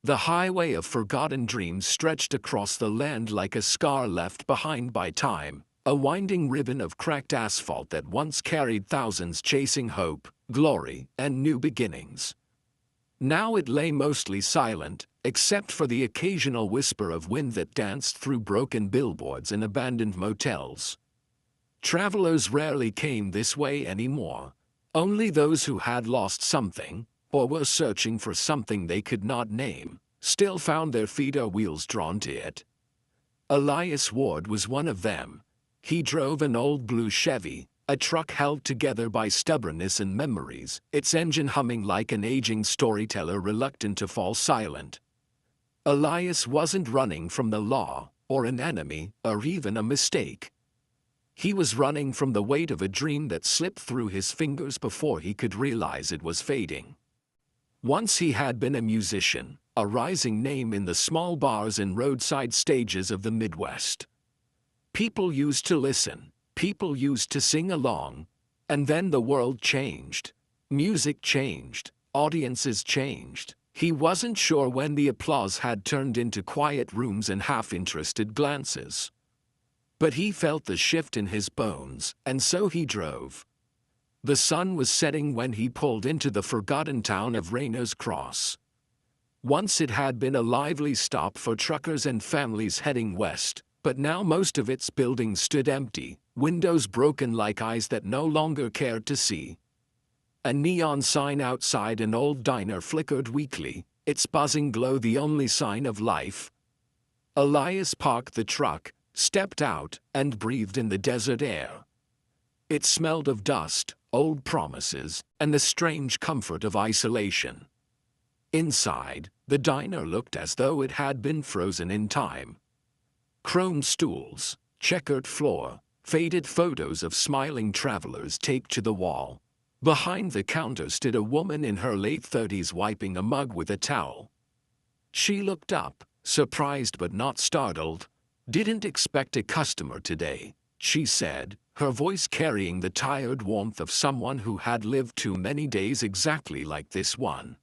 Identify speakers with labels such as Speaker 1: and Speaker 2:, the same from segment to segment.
Speaker 1: The highway of forgotten dreams stretched across the land like a scar left behind by time, a winding ribbon of cracked asphalt that once carried thousands chasing hope, glory, and new beginnings. Now it lay mostly silent, except for the occasional whisper of wind that danced through broken billboards and abandoned motels. Travelers rarely came this way anymore. Only those who had lost something, or were searching for something they could not name, still found their feet or wheels drawn to it. Elias Ward was one of them. He drove an old blue Chevy, a truck held together by stubbornness and memories, its engine humming like an aging storyteller reluctant to fall silent. Elias wasn't running from the law, or an enemy, or even a mistake. He was running from the weight of a dream that slipped through his fingers before he could realize it was fading. Once he had been a musician, a rising name in the small bars and roadside stages of the Midwest. People used to listen, people used to sing along, and then the world changed. Music changed, audiences changed. He wasn't sure when the applause had turned into quiet rooms and half-interested glances. But he felt the shift in his bones, and so he drove. The sun was setting when he pulled into the forgotten town of Rainer's Cross. Once it had been a lively stop for truckers and families heading west, but now most of its buildings stood empty, windows broken like eyes that no longer cared to see. A neon sign outside an old diner flickered weakly, its buzzing glow the only sign of life. Elias parked the truck, stepped out, and breathed in the desert air. It smelled of dust, old promises, and the strange comfort of isolation. Inside, the diner looked as though it had been frozen in time. Chrome stools, checkered floor, faded photos of smiling travelers taped to the wall. Behind the counter stood a woman in her late 30s wiping a mug with a towel. She looked up, surprised but not startled. "Didn't expect a customer today," she said, her voice carrying the tired warmth of someone who had lived too many days exactly like this one.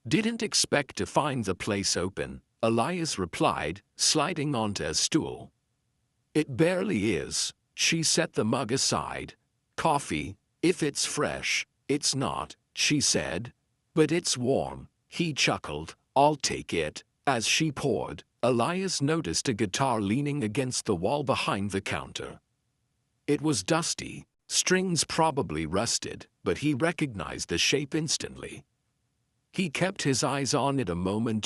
Speaker 1: "Didn't expect to find the place open," Elias replied, sliding onto a stool. "It barely is." She set the mug aside. "Coffee, if it's fresh." "It's not," she said. "But it's warm," he chuckled. "I'll take it." As she poured, Elias noticed a guitar leaning against the wall behind the counter. It was dusty, strings probably rusted, but he recognized the shape instantly. He kept his eyes on it a moment